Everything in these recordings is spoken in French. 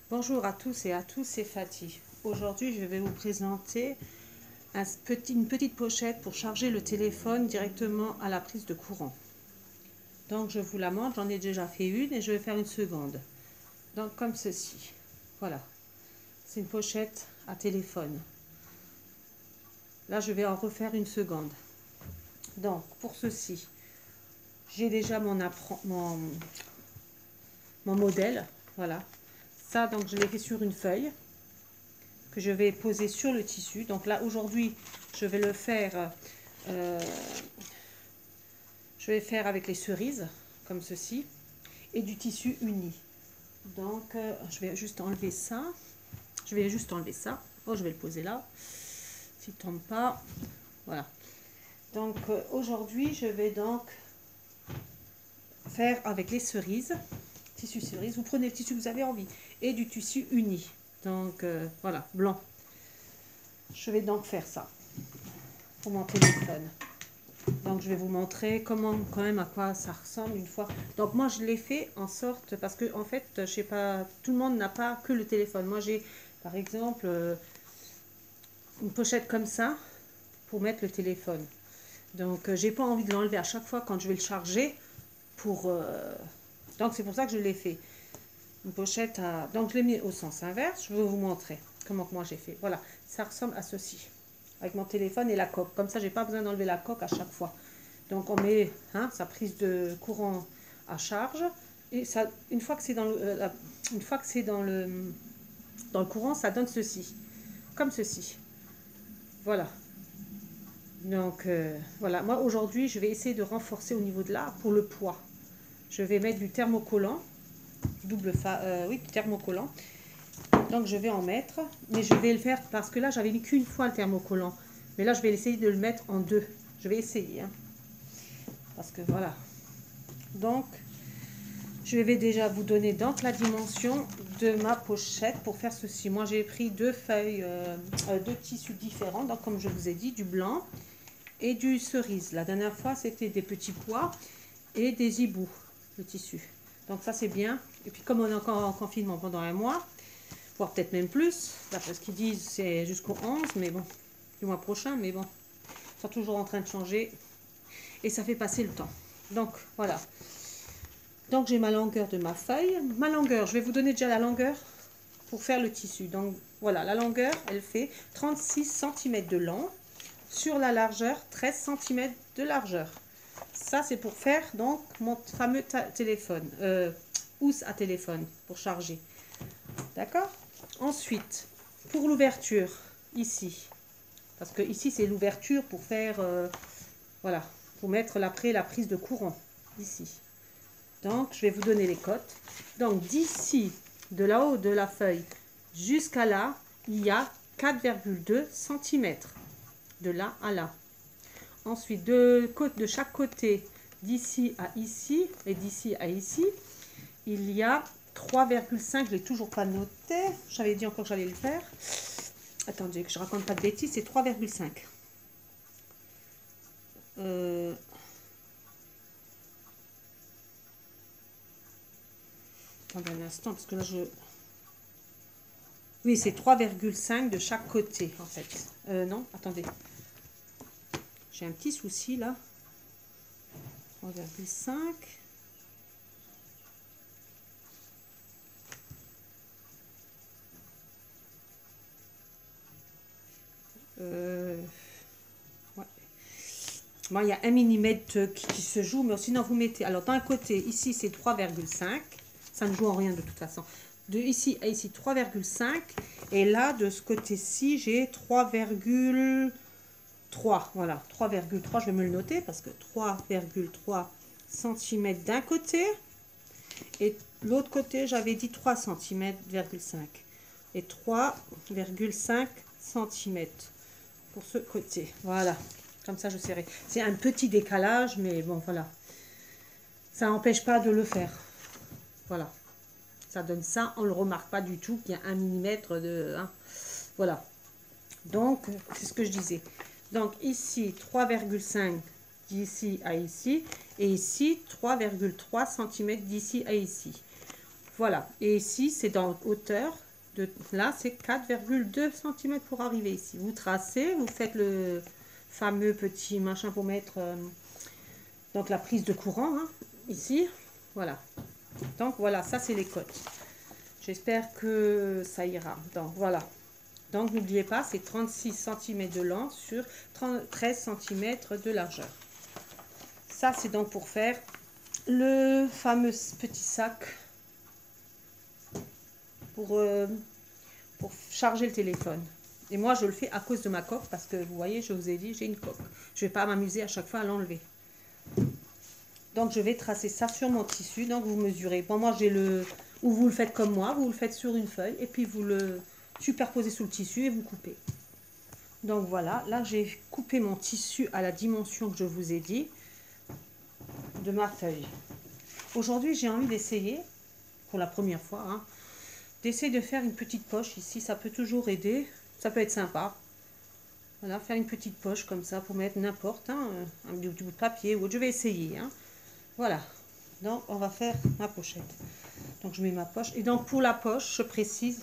Bonjour à tous et à tous, c'est Fatih. Aujourd'hui, je vais vous présenter une petite pochette pour charger le téléphone directement à la prise de courant. Donc, je vous la montre, j'en ai déjà fait une et je vais faire une seconde. Donc, comme ceci. Voilà, c'est une pochette à téléphone. Là, je vais en refaire une seconde. Donc, pour ceci, j'ai déjà mon modèle. Voilà, ça, donc, je l'ai fait sur une feuille que je vais poser sur le tissu. Donc là aujourd'hui je vais le faire avec les cerises comme ceci et du tissu uni. Donc je vais juste enlever ça, oh je vais le poser là s'il ne tombe pas. Voilà, donc aujourd'hui je vais donc faire avec les cerises, tissu cerise, vous prenez le tissu que vous avez envie et du tissu uni, donc voilà, blanc. Je vais donc faire ça pour mon téléphone. Donc je vais vous montrer comment, quand même, à quoi ça ressemble une fois. Donc moi je l'ai fait en sorte, parce que en fait, je sais pas, tout le monde n'a pas que le téléphone. Moi j'ai par exemple une pochette comme ça pour mettre le téléphone. Donc j'ai pas envie de l'enlever à chaque fois quand je vais le charger. Donc c'est pour ça que je l'ai fait. Une pochette à... Donc je l'ai mis au sens inverse. Je vais vous montrer comment moi j'ai fait. Voilà, ça ressemble à ceci. Avec mon téléphone et la coque. Comme ça, j'ai pas besoin d'enlever la coque à chaque fois. Donc on met sa prise de courant à charge. Et ça, une fois que c'est dans le courant, ça donne ceci. Comme ceci. Voilà. Donc voilà, moi aujourd'hui, je vais essayer de renforcer au niveau de là pour le poids. Je vais mettre du thermocollant, du thermocollant. Donc je vais en mettre, mais je vais le faire parce que là j'avais mis qu'une fois le thermocollant. Mais là je vais essayer de le mettre en deux. Je vais essayer. Parce que voilà. Donc je vais déjà vous donner donc la dimension de ma pochette pour faire ceci. Moi j'ai pris deux feuilles, deux tissus différents. Donc comme je vous ai dit, du blanc et du cerise. La dernière fois c'était des petits pois et des hiboux, le tissu. Donc ça c'est bien. Et puis comme on est encore en confinement pendant un mois, voire peut-être même plus, d'après ce qu'ils disent c'est jusqu'au 11, mais bon, du mois prochain, mais bon, ils sont toujours en train de changer et ça fait passer le temps. Donc voilà, donc j'ai ma longueur de ma feuille. Ma longueur, je vais vous donner déjà la longueur pour faire le tissu. Donc voilà, la longueur elle fait 36 cm de long sur la largeur 13 cm de largeur. Ça c'est pour faire donc mon fameux téléphone, housse à téléphone pour charger. D'accord? Ensuite, pour l'ouverture, ici, parce que ici c'est l'ouverture pour faire, voilà, pour mettre après la prise de courant, ici. Donc, je vais vous donner les cotes. Donc, d'ici, de là-haut de la feuille jusqu'à là, il y a 4,2 cm, de là à là. Ensuite, de chaque côté, d'ici à ici et d'ici à ici, il y a 3,5, je ne l'ai toujours pas noté. J'avais dit encore que j'allais le faire. Attendez, que je raconte pas de bêtises, c'est 3,5. Attendez un instant, parce que là, oui, c'est 3,5 de chaque côté, en fait. Non, attendez. J'ai un petit souci, là. 3,5. Ouais. Bon, il y a 1 mm qui se joue, mais sinon vous mettez... Alors, d'un côté, ici, c'est 3,5. Ça ne joue en rien de toute façon. De ici à ici, 3,5. Et là, de ce côté-ci, j'ai 3,3. Voilà, 3,3. Je vais me le noter parce que 3,3 cm d'un côté. Et l'autre côté, j'avais dit 3 cm, et 3,5 cm pour ce côté. Voilà, comme ça je serrai. C'est un petit décalage, mais bon, voilà. Ça n'empêche pas de le faire. Voilà. Ça donne ça, on ne le remarque pas du tout qu'il y a 1 mm de... voilà. Donc, c'est ce que je disais. Donc, ici, 3,5 d'ici à ici. Et ici, 3,3 cm d'ici à ici. Voilà. Et ici, c'est dans hauteur. Là, c'est 4,2 cm pour arriver ici. Vous tracez, vous faites le fameux petit machin pour mettre donc la prise de courant, hein, ici. Voilà. Donc, voilà, ça, c'est les côtes. J'espère que ça ira. Donc, voilà. Donc, n'oubliez pas, c'est 36 cm de long sur 13 cm de largeur. Ça, c'est donc pour faire le fameux petit sac pour charger le téléphone. Et moi, je le fais à cause de ma coque, parce que vous voyez, je vous ai dit, j'ai une coque. Je ne vais pas m'amuser à chaque fois à l'enlever. Donc, je vais tracer ça sur mon tissu. Donc, vous mesurez. Bon, moi, j'ai le... Ou vous le faites comme moi, vous le faites sur une feuille, et puis vous le superposez sous le tissu et vous coupez. Donc, voilà. Là, j'ai coupé mon tissu à la dimension que je vous ai dit de ma feuille. Aujourd'hui, j'ai envie d'essayer, pour la première fois, hein, d'essayer de faire une petite poche ici. Ça peut toujours aider. Ça peut être sympa. Voilà, faire une petite poche comme ça pour mettre n'importe, hein, un bout de papier ou autre. Je vais essayer. Hein. Voilà. Donc, on va faire ma pochette. Donc, je mets ma poche. Et donc, pour la poche, je précise,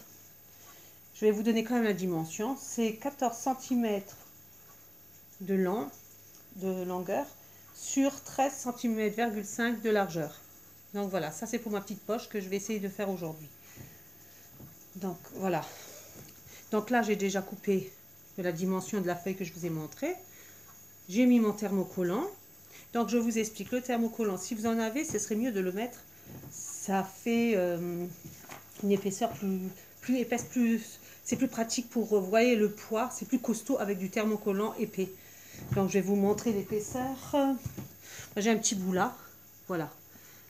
je vais vous donner quand même la dimension. C'est 14 cm de long, de longueur, sur 13 cm,5 de largeur. Donc, voilà. Ça, c'est pour ma petite poche que je vais essayer de faire aujourd'hui. Donc, voilà. Donc, là, j'ai déjà coupé de la dimension de la feuille que je vous ai montré. J'ai mis mon thermocollant. Donc, je vous explique. Le thermocollant, si vous en avez, ce serait mieux de le mettre. Ça fait une épaisseur plus épaisse, c'est plus pratique pour, vous voyez, le poids. C'est plus costaud avec du thermocollant épais. Donc, je vais vous montrer l'épaisseur. J'ai un petit bout là. Voilà.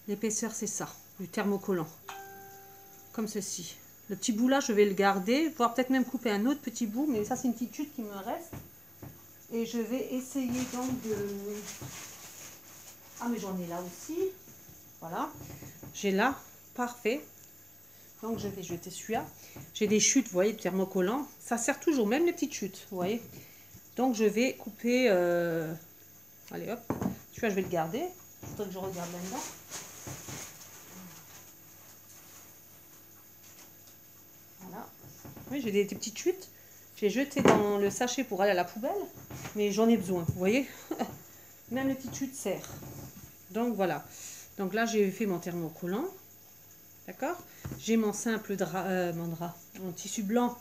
L'épaisseur, c'est ça, du thermocollant. Comme ceci. Le petit bout là, je vais le garder, voire peut-être même couper un autre petit bout, mais ça, c'est une petite chute qui me reste. Et je vais essayer donc de... Ah, mais j'en ai là aussi. Voilà. J'ai là. Parfait. Donc, je vais jeter celui-là. J'ai des chutes, vous voyez, de thermocollant. Ça sert toujours, même les petites chutes, vous voyez. Donc, je vais couper... Allez, hop. Celui-là, je vais le garder. Il faudrait que je regarde là-dedans. Voilà. Oui, j'ai des petites chutes. J'ai jeté dans le sachet pour aller à la poubelle. Mais j'en ai besoin, vous voyez. Même les petites chutes servent. Donc, voilà. Donc là, j'ai fait mon thermocollant. D'accord. J'ai mon simple drap, mon tissu blanc.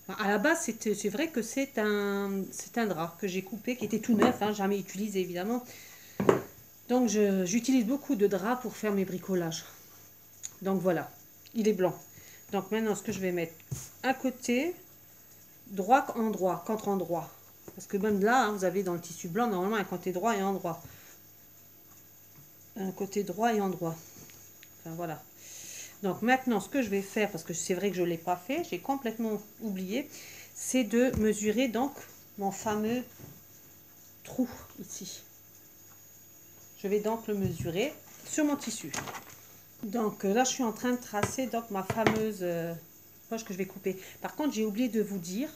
Enfin, à la base, c'est vrai que c'est un drap que j'ai coupé, qui était tout neuf, hein, jamais utilisé évidemment. Donc, j'utilise beaucoup de draps pour faire mes bricolages. Donc, voilà. Il est blanc. Donc, maintenant, ce que je vais mettre à côté, droit en droit, contre en droit. Parce que même là, hein, vous avez dans le tissu blanc, normalement, un côté droit et endroit. Un côté droit et endroit. Enfin, voilà. Donc, maintenant, ce que je vais faire, parce que c'est vrai que je ne l'ai pas fait, j'ai complètement oublié, c'est de mesurer donc mon fameux trou ici. Je vais donc le mesurer sur mon tissu. Donc, là, je suis en train de tracer donc ma fameuse poche que je vais couper. Par contre, j'ai oublié de vous dire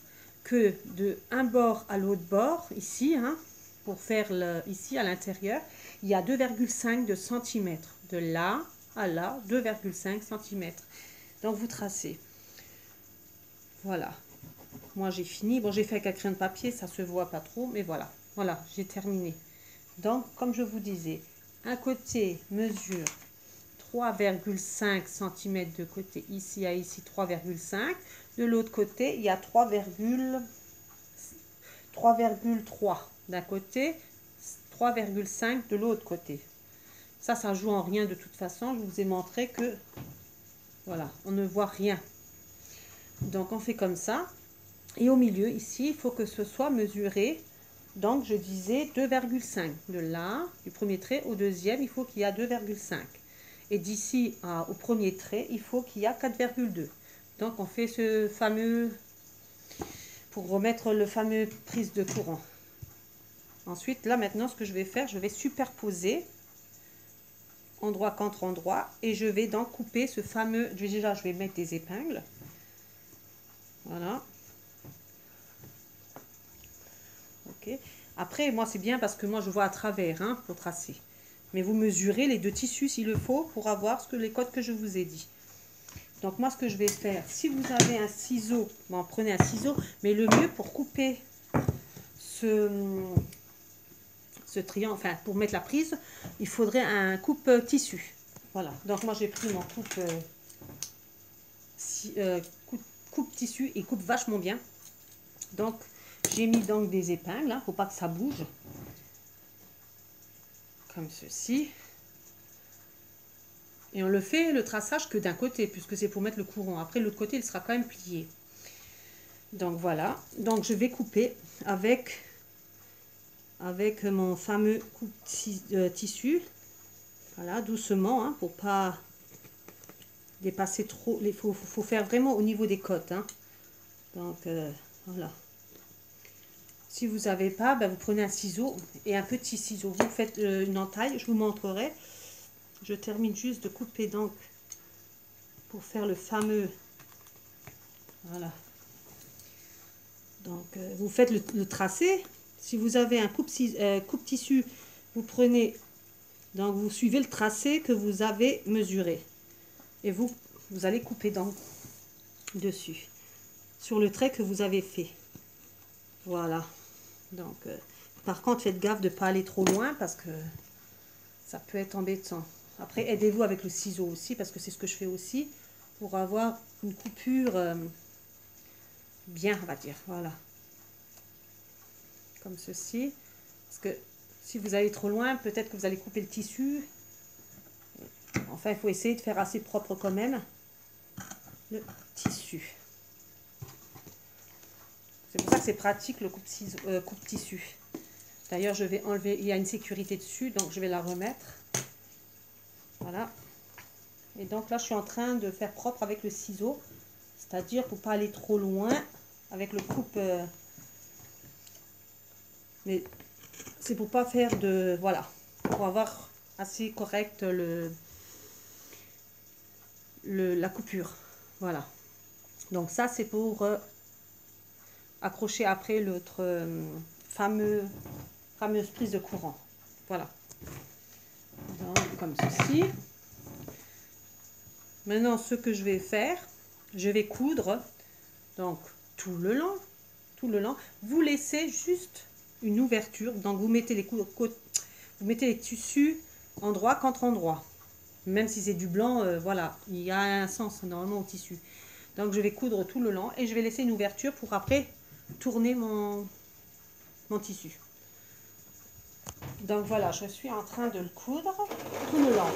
que de un bord à l'autre bord, ici, hein, pour faire ici à l'intérieur, il y a 2,5 de centimètres. De là à là, 2,5 cm. Donc, vous tracez. Voilà. Moi, j'ai fini. Bon, j'ai fait avec un crayon de papier, ça se voit pas trop, mais voilà. Voilà, j'ai terminé. Donc, comme je vous disais, un côté mesure 3,5 cm de côté, ici à ici 3,5. De l'autre côté, il y a 3,3 d'un côté, 3,5 de l'autre côté. Ça joue en rien de toute façon. Je vous ai montré que, voilà, on ne voit rien. Donc, on fait comme ça. Et au milieu, ici, il faut que ce soit mesuré. Donc, je disais 2,5. De là, du premier trait au deuxième, il faut qu'il y a 2,5. Et d'ici au premier trait, il faut qu'il y a 4,2. Donc, on fait ce fameux, pour remettre le fameux prise de courant. Ensuite, là, maintenant, ce que je vais faire, je vais superposer endroit contre endroit et je vais donc couper ce fameux, déjà je vais mettre des épingles, voilà, ok. Après moi c'est bien parce que moi je vois à travers, hein, pour tracer, mais vous mesurez les deux tissus s'il le faut pour avoir les codes que je vous ai dit. Donc moi, ce que je vais faire, si vous avez un ciseau, bon, prenez un ciseau, mais le mieux pour couper ce triangle, enfin pour mettre la prise, il faudrait un coupe tissu. Voilà, donc moi j'ai pris mon coupe tissu, et coupe vachement bien. Donc j'ai mis donc des épingles, hein, faut pas que ça bouge. Comme ceci. Et on le fait le traçage que d'un côté, puisque c'est pour mettre le courant. Après l'autre côté, il sera quand même plié. Donc voilà, donc je vais couper avec mon fameux coupe tissu. Voilà, doucement, hein, pour pas dépasser trop. Il faut faire vraiment au niveau des côtes. Hein. Donc voilà. Si vous n'avez pas, ben, vous prenez un ciseau et un petit ciseau. Vous faites une entaille, je vous montrerai. Je termine juste de couper donc pour faire le fameux. Voilà. Donc vous faites le tracé. Si vous avez un coupe tissu, vous prenez, donc vous suivez le tracé que vous avez mesuré. Et vous allez couper donc dessus, sur le trait que vous avez fait. Voilà. Donc, par contre, faites gaffe de ne pas aller trop loin parce que ça peut être embêtant. Après, aidez-vous avec le ciseau aussi parce que c'est ce que je fais aussi pour avoir une coupure bien, on va dire. Voilà. Comme ceci. Parce que si vous allez trop loin, peut-être que vous allez couper le tissu. Enfin, il faut essayer de faire assez propre quand même le tissu. C'est pour ça que c'est pratique le coupe tissu. D'ailleurs, je vais enlever, il y a une sécurité dessus, donc je vais la remettre. Voilà. Et donc là, je suis en train de faire propre avec le ciseau. C'est-à-dire pour ne pas aller trop loin avec le coupe. Mais c'est pour pas faire de... Voilà. Pour avoir assez correct la coupure. Voilà. Donc ça, c'est pour accrocher après l'autre fameuse prise de courant. Voilà. Donc, comme ceci. Maintenant, ce que je vais faire, je vais coudre donc tout le long. Vous laissez juste une ouverture. Donc, vous mettez les tissus endroit contre endroit. Même si c'est du blanc, voilà, il y a un sens normalement au tissu. Donc, je vais coudre tout le long et je vais laisser une ouverture pour après tourner mon tissu. Donc voilà, je suis en train de le coudre tout le long.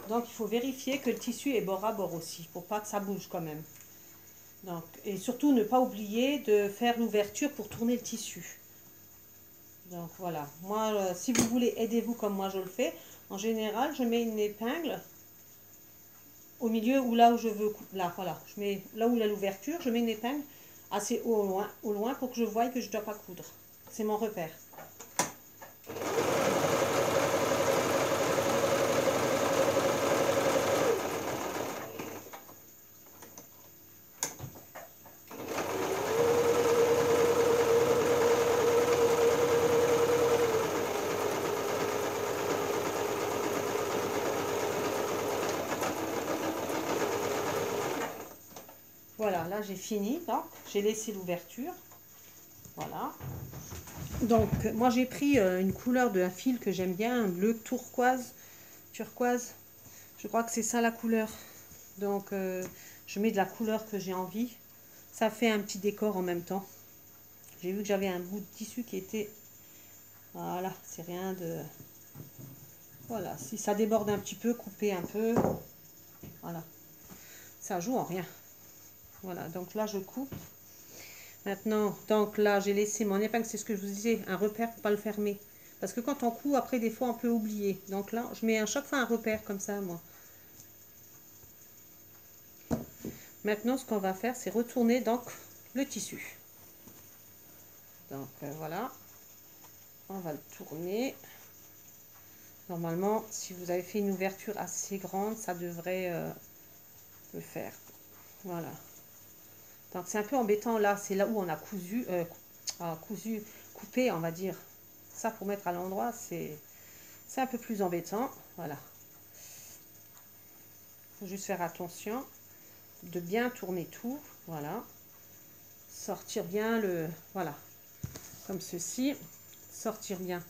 Donc il faut vérifier que le tissu est bord à bord aussi, pour pas que ça bouge quand même. Donc, et surtout ne pas oublier de faire l'ouverture pour tourner le tissu. Donc voilà, moi si vous voulez, aidez-vous comme moi je le fais. En général, je mets une épingle au milieu ou là où je veux, là voilà, je mets là où il y a l'ouverture, je mets une épingle assez haut au loin pour que je voie que je ne dois pas coudre. C'est mon repère. Voilà, là j'ai fini, donc j'ai laissé l'ouverture. Voilà. Donc moi j'ai pris une couleur de un fil que j'aime bien, un bleu turquoise. Je crois que c'est ça la couleur. Donc je mets de la couleur que j'ai envie. Ça fait un petit décor en même temps. J'ai vu que j'avais un bout de tissu qui était... Voilà, c'est rien de... Voilà, si ça déborde un petit peu, coupez un peu. Voilà, ça joue en rien. Voilà, donc là je coupe. Maintenant, donc là j'ai laissé mon épingle, c'est ce que je vous disais, un repère pour pas le fermer. Parce que quand on coupe, après des fois on peut oublier. Donc là, je mets à chaque fois un repère comme ça, moi. Maintenant, ce qu'on va faire, c'est retourner donc le tissu. Donc voilà, on va le tourner. Normalement, si vous avez fait une ouverture assez grande, ça devrait le faire. Voilà. Donc c'est un peu embêtant là, c'est là où on a coupé, on va dire. Ça pour mettre à l'endroit, c'est un peu plus embêtant. Voilà. Il faut juste faire attention de bien tourner tout. Voilà. Sortir bien le... Voilà. Comme ceci. Sortir bien.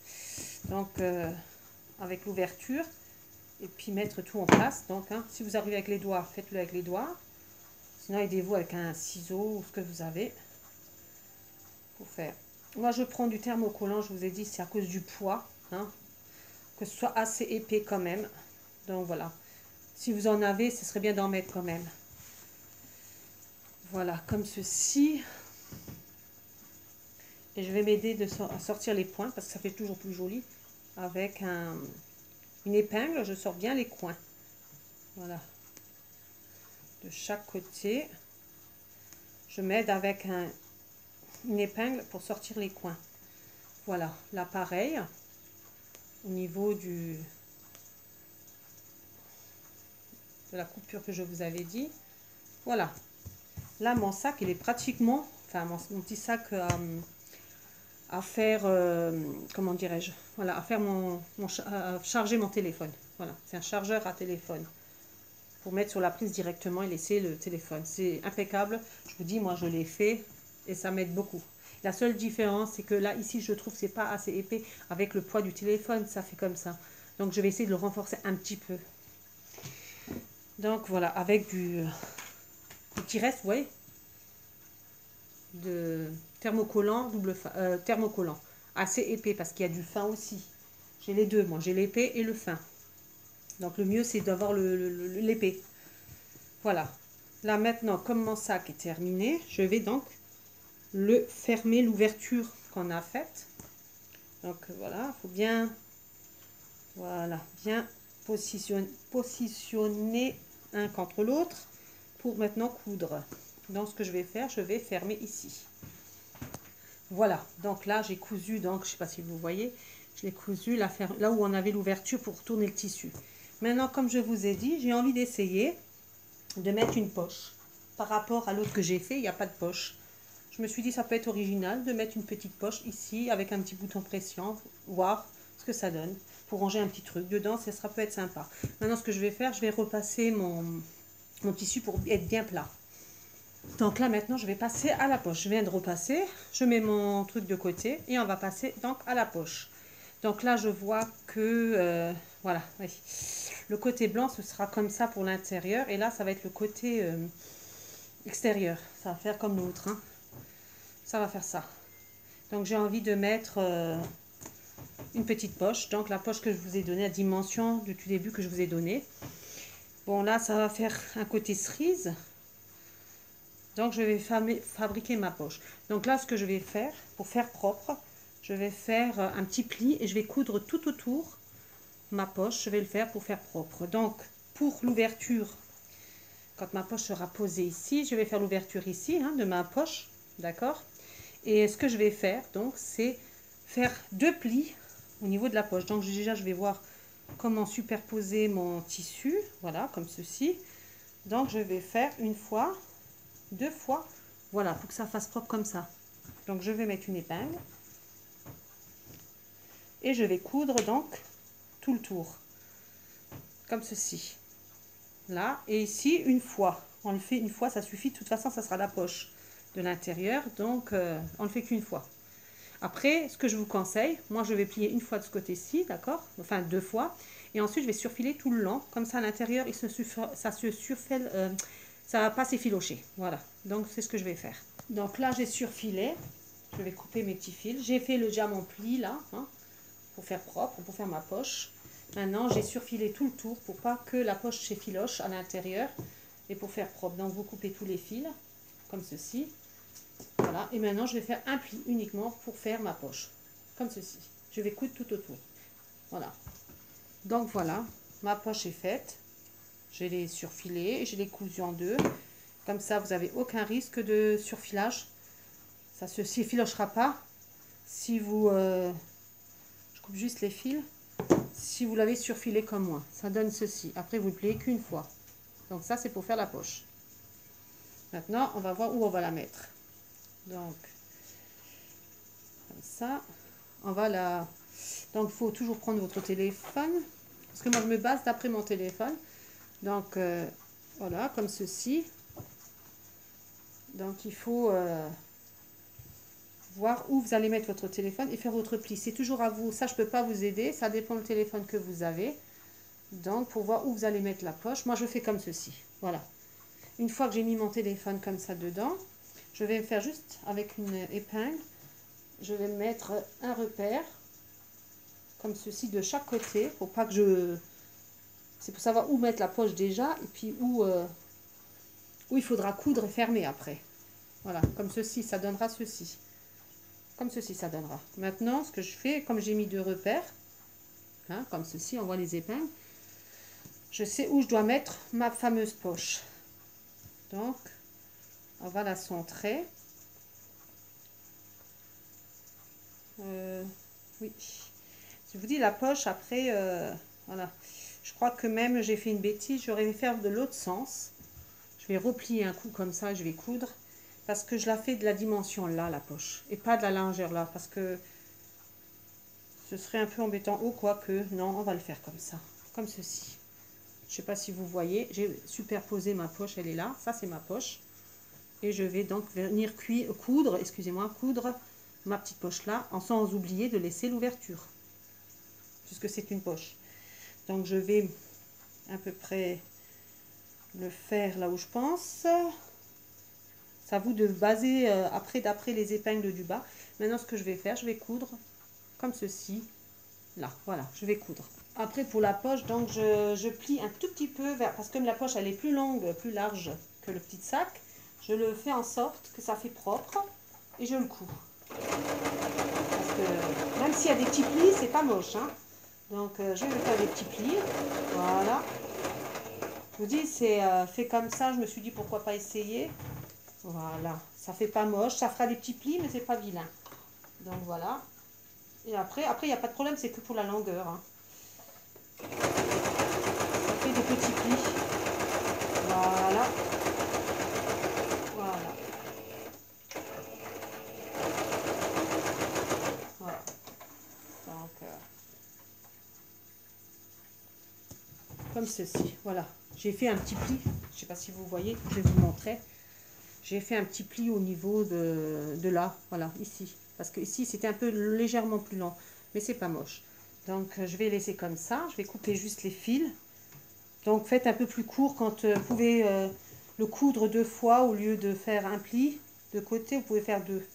Donc avec l'ouverture. Et puis mettre tout en place. Donc hein, si vous arrivez avec les doigts, faites-le avec les doigts. Sinon aidez-vous avec un ciseau ou ce que vous avez. Pour faire. Moi je prends du thermocollant, je vous ai dit, c'est à cause du poids. Hein, que ce soit assez épais quand même. Donc voilà. Si vous en avez, ce serait bien d'en mettre quand même. Voilà, comme ceci. Et je vais m'aider à sortir les points parce que ça fait toujours plus joli. Avec une épingle, je sors bien les coins. Voilà. De chaque côté. Je m'aide avec une épingle pour sortir les coins. Voilà, là pareil. Au niveau de la coupure que je vous avais dit. Voilà. Là, mon sac, il est pratiquement... Enfin, mon petit sac à faire... comment dirais-je? Voilà, à faire à charger mon téléphone. Voilà, c'est un chargeur à téléphone. Pour mettre sur la prise directement et laisser le téléphone. C'est impeccable. Je vous dis, moi, je l'ai fait et ça m'aide beaucoup. La seule différence, c'est que là, ici, je trouve que c'est pas assez épais. Avec le poids du téléphone, ça fait comme ça. Donc, je vais essayer de le renforcer un petit peu. Donc, voilà, avec du petit reste, vous voyez, de thermocollant, thermocollant. Assez épais parce qu'il y a du fin aussi. J'ai les deux, moi. J'ai l'épais et le fin. Donc, le mieux, c'est d'avoir l'épais. Voilà. Là, maintenant, comme mon sac est terminé, je vais donc le fermer, l'ouverture qu'on a faite. Donc, voilà, il faut bien, voilà, bien positionner un contre l'autre pour maintenant coudre. Donc, ce que je vais faire, je vais fermer ici. Voilà, donc là, j'ai cousu, donc, je ne sais pas si vous voyez, je l'ai cousu là où on avait l'ouverture pour tourner le tissu. Maintenant, comme je vous ai dit, j'ai envie d'essayer de mettre une poche. Par rapport à l'autre que j'ai fait, il n'y a pas de poche. Je me suis dit, ça peut être original de mettre une petite poche ici avec un petit bouton pression, voir ce que ça donne. Pour ranger un petit truc dedans, ça peut être sympa. Maintenant, ce que je vais faire, je vais repasser mon tissu pour être bien plat. Donc là, maintenant, je vais passer à la poche. Je viens de repasser, je mets mon truc de côté et on va passer donc à la poche. Donc là, je vois que, voilà, oui. Le côté blanc, ce sera comme ça pour l'intérieur. Et là, ça va être le côté extérieur. Ça va faire comme l'autre. Hein. Ça va faire ça. Donc, j'ai envie de mettre une petite poche. Donc, la poche que je vous ai donnée, la dimension du tout début que je vous ai donnée. Bon, là, ça va faire un côté cerise. Donc, je vais fabriquer ma poche. Donc là, ce que je vais faire, pour faire propre, je vais faire un petit pli et je vais coudre tout autour ma poche. Je vais le faire pour faire propre. Donc, pour l'ouverture, quand ma poche sera posée ici, je vais faire l'ouverture ici hein, de ma poche. D'accord? Et ce que je vais faire, donc, c'est faire 2 plis au niveau de la poche. Donc, déjà, je vais voir comment superposer mon tissu. Voilà, comme ceci. Donc, je vais faire une fois... 2 fois, voilà, pour que ça fasse propre comme ça. Donc, je vais mettre une épingle et je vais coudre donc tout le tour, comme ceci. Là, et ici, une fois. On le fait une fois, ça suffit. De toute façon, ça sera la poche de l'intérieur, donc on le fait qu'une fois. Après, ce que je vous conseille, moi, je vais plier une fois de ce côté-ci, d'accord? Enfin, 2 fois. Et ensuite, je vais surfiler tout le long. Comme ça, à l'intérieur, ça va pas s'effilocher. Voilà. Donc, c'est ce que je vais faire. Donc là, j'ai surfilé. Je vais couper mes petits fils. J'ai fait déjà mon pli, là, hein, pour faire propre, pour faire ma poche. Maintenant, j'ai surfilé tout le tour pour pas que la poche s'effiloche à l'intérieur. Et pour faire propre. Donc, vous coupez tous les fils, comme ceci. Voilà. Et maintenant, je vais faire un pli uniquement pour faire ma poche. Comme ceci. Je vais coudre tout autour. Voilà. Donc, voilà. Ma poche est faite. Je l'ai surfilé et je l'ai cousu en deux. Comme ça, vous n'avez aucun risque de surfilage. Ça ne s'effilochera pas. Si vous... je coupe juste les fils. Si vous l'avez surfilé comme moi. Ça donne ceci. Après, vous le pliez qu'une fois. Donc ça, c'est pour faire la poche. Maintenant, on va voir où on va la mettre. Donc, comme ça, on va la... Donc, il faut toujours prendre votre téléphone. Parce que moi, je me base d'après mon téléphone. Donc, voilà, comme ceci. Donc, il faut voir où vous allez mettre votre téléphone et faire votre pli. C'est toujours à vous. Ça, je ne peux pas vous aider. Ça dépend du téléphone que vous avez. Donc, pour voir où vous allez mettre la poche, moi, je fais comme ceci. Voilà. Une fois que j'ai mis mon téléphone comme ça dedans, je vais me faire juste avec une épingle. Je vais mettre un repère, comme ceci, de chaque côté, pour pas que je... C'est pour savoir où mettre la poche déjà, et puis où il faudra coudre et fermer après. Voilà, comme ceci, ça donnera ceci. Comme ceci, ça donnera. Maintenant, ce que je fais, comme j'ai mis deux repères, hein, comme ceci, on voit les épingles, je sais où je dois mettre ma fameuse poche. Donc, on va la centrer. Oui. Je vous dis, la poche, après, voilà. Je crois que même j'ai fait une bêtise, j'aurais dû faire de l'autre sens. Je vais replier un coup comme ça, je vais coudre. Parce que je la fais de la dimension là, la poche. Et pas de la largeur là, parce que ce serait un peu embêtant. Ou quoi que, non, on va le faire comme ça. Comme ceci. Je ne sais pas si vous voyez, j'ai superposé ma poche, elle est là. Ça, c'est ma poche. Et je vais donc venir coudre, excusez-moi, coudre ma petite poche là, sans oublier de laisser l'ouverture. Puisque c'est une poche. Donc, je vais à peu près le faire là où je pense. C'est à vous de baser après d'après les épingles du bas. Maintenant, ce que je vais faire, je vais coudre comme ceci. Là, voilà, je vais coudre. Après, pour la poche, donc je plie un tout petit peu vers... Parce que comme la poche, elle est plus longue, plus large que le petit sac, je le fais en sorte que ça fait propre et je le couds. Parce que même s'il y a des petits plis, c'est pas moche, hein. Donc, je vais faire des petits plis. Voilà. Je vous dis, c'est fait comme ça. Je me suis dit, pourquoi pas essayer. Voilà. Ça fait pas moche. Ça fera des petits plis, mais c'est pas vilain. Donc, voilà. Et après, il n'y a pas de problème. C'est que pour la longueur, hein. Ça fait des petits plis. Voilà. Voilà. Voilà. Donc, comme ceci. Voilà. J'ai fait un petit pli. Je ne sais pas si vous voyez. Je vais vous montrer. J'ai fait un petit pli au niveau de là. Voilà, ici. Parce que ici, c'était un peu légèrement plus long. Mais c'est pas moche. Donc, je vais laisser comme ça. Je vais couper juste les fils. Donc, faites un peu plus court quand vous pouvez le coudre deux fois. Au lieu de faire un pli de côté, vous pouvez faire deux.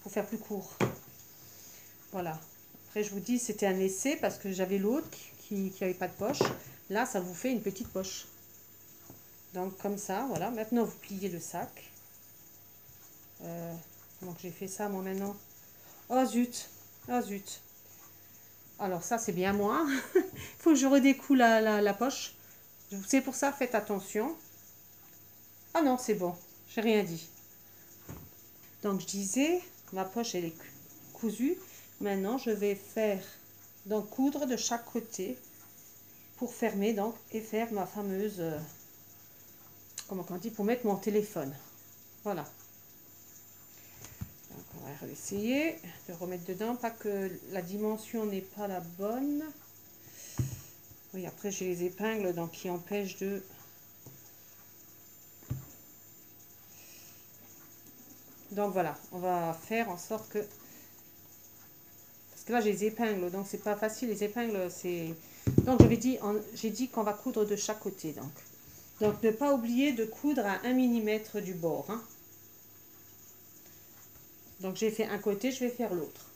Pour faire plus court. Voilà. Après, je vous dis, c'était un essai parce que j'avais l'autre qui n'avait pas de poche. Là, ça vous fait une petite poche. Donc, comme ça, voilà. Maintenant, vous pliez le sac. Donc, j'ai fait ça, moi, maintenant. Oh, zut. Oh, zut. Alors, ça, c'est bien moi. Il faut que je redécoule la poche. C'est pour ça, faites attention. Ah non, c'est bon. J'ai rien dit. Donc, je disais, ma poche, elle est cousue. Maintenant, je vais faire, donc, coudre de chaque côté pour fermer, donc, et faire ma fameuse, comment on dit, pour mettre mon téléphone. Voilà. Donc, on va essayer de remettre dedans, pas que la dimension n'est pas la bonne. Oui, après, j'ai les épingles, donc, qui empêchent de... Donc, voilà, on va faire en sorte que... Parce que là, j'ai les épingles, donc, c'est pas facile. Les épingles, c'est... Donc, j'ai dit qu'on va coudre de chaque côté, donc. Donc, ne pas oublier de coudre à 1 mm du bord, hein. Donc, j'ai fait un côté, je vais faire l'autre.